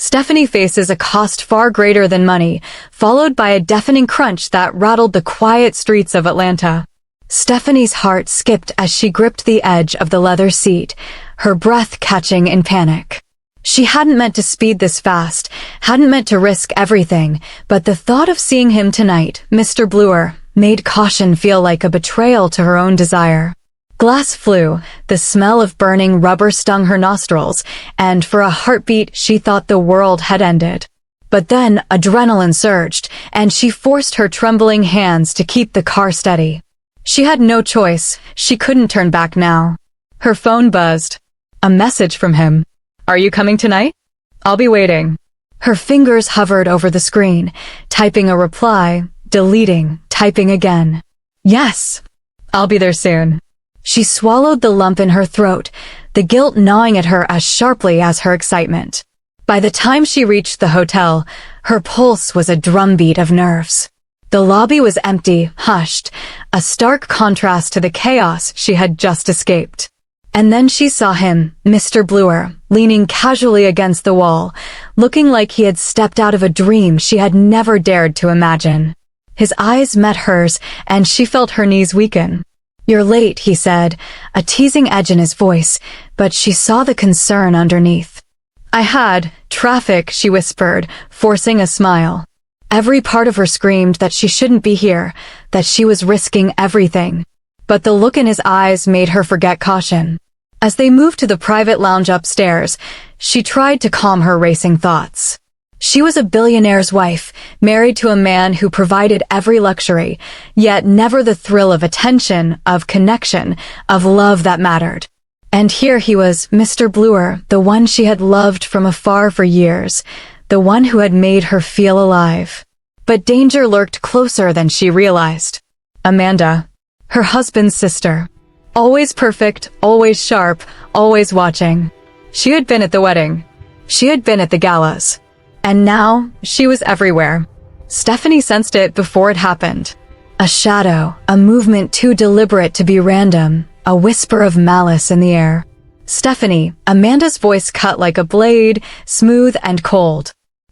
Stephanie faces a cost far greater than money, followed by a deafening crunch that rattled the quiet streets of Atlanta. Stephanie's heart skipped as she gripped the edge of the leather seat, her breath catching in panic. She hadn't meant to speed this fast, hadn't meant to risk everything, but the thought of seeing him tonight, Mr. Bluer, made caution feel like a betrayal to her own desire. Glass flew, the smell of burning rubber stung her nostrils, and for a heartbeat she thought the world had ended. But then adrenaline surged, and she forced her trembling hands to keep the car steady. She had no choice, she couldn't turn back now. Her phone buzzed. A message from him. "Are you coming tonight? I'll be waiting." Her fingers hovered over the screen, typing a reply, deleting, typing again. "Yes, I'll be there soon." She swallowed the lump in her throat, the guilt gnawing at her as sharply as her excitement. By the time she reached the hotel, her pulse was a drumbeat of nerves. The lobby was empty, hushed, a stark contrast to the chaos she had just escaped. And then she saw him, Mr. Bluer, leaning casually against the wall, looking like he had stepped out of a dream she had never dared to imagine. His eyes met hers, and she felt her knees weaken. "You're late," he said, a teasing edge in his voice, but she saw the concern underneath. "I had traffic," she whispered, forcing a smile. Every part of her screamed that she shouldn't be here, that she was risking everything. But the look in his eyes made her forget caution. As they moved to the private lounge upstairs, she tried to calm her racing thoughts. She was a billionaire's wife, married to a man who provided every luxury, yet never the thrill of attention, of connection, of love that mattered. And here he was, Mr. Bluer, the one she had loved from afar for years, the one who had made her feel alive. But danger lurked closer than she realized. Amanda, her husband's sister. Always perfect, always sharp, always watching. She had been at the wedding. She had been at the galas. And now, she was everywhere. Stephanie sensed it before it happened. A shadow, a movement too deliberate to be random, a whisper of malice in the air. "Stephanie," Amanda's voice cut like a blade, smooth and cold.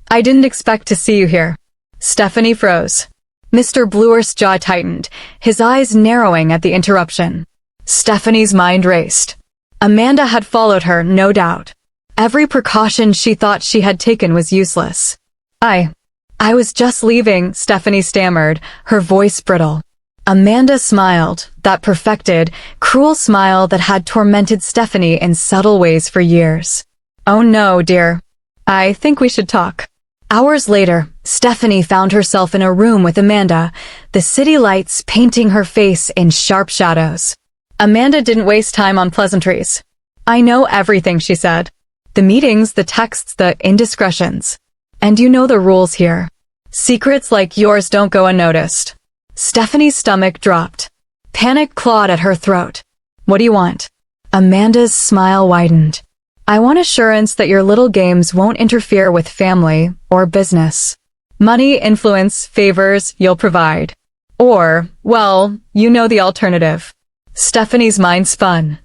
"I didn't expect to see you here." Stephanie froze. Mr. Bluer's jaw tightened, his eyes narrowing at the interruption. Stephanie's mind raced. Amanda had followed her, no doubt. Every precaution she thought she had taken was useless. I was just leaving," Stephanie stammered, her voice brittle. Amanda smiled, that perfected, cruel smile that had tormented Stephanie in subtle ways for years. "Oh no, dear. I think we should talk." Hours later, Stephanie found herself in a room with Amanda, the city lights painting her face in sharp shadows. Amanda didn't waste time on pleasantries. "I know everything," she said. "The meetings, the texts, the indiscretions. And you know the rules here. Secrets like yours don't go unnoticed." Stephanie's stomach dropped. Panic clawed at her throat. "What do you want?" Amanda's smile widened. "I want assurance that your little games won't interfere with family or business. Money, influence, favors, you'll provide. Or, well, you know the alternative." Stephanie's mind spun.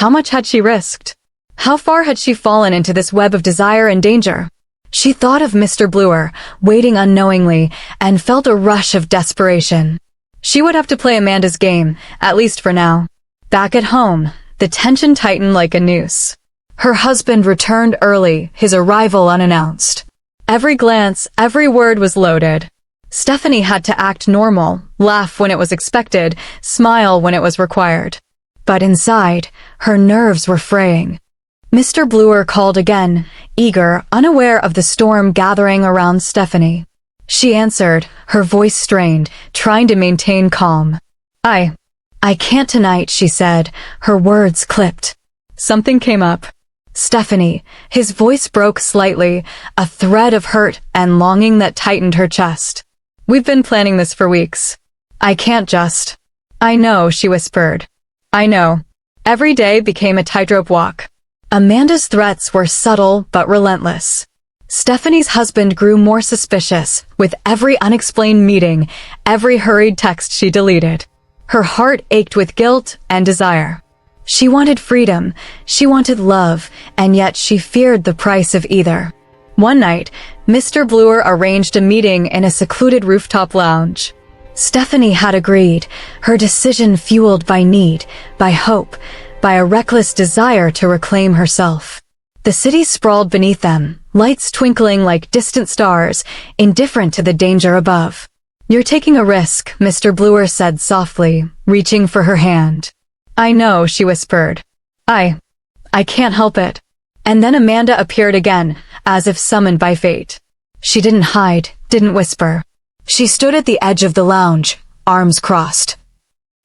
How much had she risked? How far had she fallen into this web of desire and danger? She thought of Mr. Bluer, waiting unknowingly, and felt a rush of desperation. She would have to play Amanda's game, at least for now. Back at home, the tension tightened like a noose. Her husband returned early, his arrival unannounced. Every glance, every word was loaded. Stephanie had to act normal, laugh when it was expected, smile when it was required. But inside, her nerves were fraying. Mr. Bluer called again, eager, unaware of the storm gathering around Stephanie. She answered, her voice strained, trying to maintain calm. I can't tonight," she said, her words clipped. Something came up. "Stephanie," his voice broke slightly, a thread of hurt and longing that tightened her chest. "We've been planning this for weeks. I can't just." "I know," she whispered. "I know." Every day became a tightrope walk. Amanda's threats were subtle but relentless. Stephanie's husband grew more suspicious, with every unexplained meeting, every hurried text she deleted. Her heart ached with guilt and desire. She wanted freedom, she wanted love, and yet she feared the price of either. One night, Mr. Bluer arranged a meeting in a secluded rooftop lounge. Stephanie had agreed, her decision fueled by need, by hope, by a reckless desire to reclaim herself. The city sprawled beneath them, lights twinkling like distant stars, indifferent to the danger above. "You're taking a risk," Mr. Bluer said softly, reaching for her hand. "I know," she whispered. I can't help it." And then Amanda appeared again, as if summoned by fate. She didn't hide, didn't whisper. She stood at the edge of the lounge, arms crossed,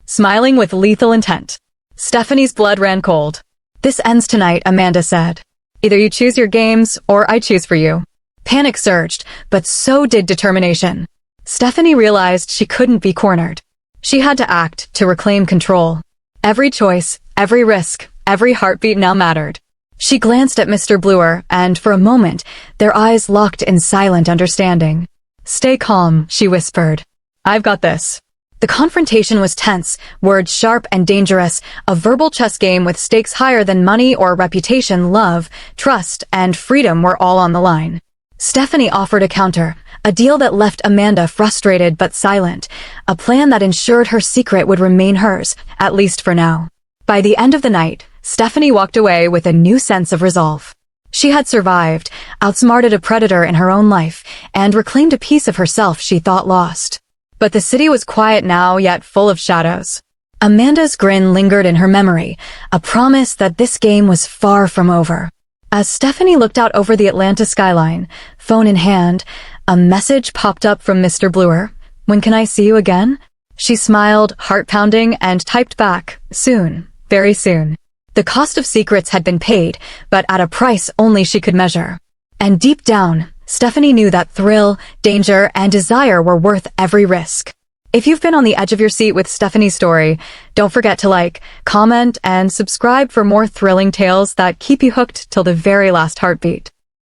smiling with lethal intent. Stephanie's blood ran cold. "This ends tonight," Amanda said. "Either you choose your games, or I choose for you." Panic surged, but so did determination. Stephanie realized she couldn't be cornered. She had to act to reclaim control. Every choice, every risk, every heartbeat now mattered. She glanced at Mr. Bluer, and for a moment, their eyes locked in silent understanding. "Stay calm," she whispered. "I've got this." The confrontation was tense, words sharp and dangerous, a verbal chess game with stakes higher than money or reputation. Love, trust, and freedom were all on the line. Stephanie offered a counter, a deal that left Amanda frustrated but silent, a plan that ensured her secret would remain hers, at least for now. By the end of the night, Stephanie walked away with a new sense of resolve. She had survived, outsmarted a predator in her own life, and reclaimed a piece of herself she thought lost. But the city was quiet now, yet full of shadows. Amanda's grin lingered in her memory, a promise that this game was far from over. As Stephanie looked out over the Atlanta skyline, phone in hand, a message popped up from Mr. Bluer. "When can I see you again?" She smiled, heart pounding, and typed back, "Soon, very soon." The cost of secrets had been paid, but at a price only she could measure. And deep down, Stephanie knew that thrill, danger, and desire were worth every risk. If you've been on the edge of your seat with Stephanie's story, don't forget to like, comment, and subscribe for more thrilling tales that keep you hooked till the very last heartbeat.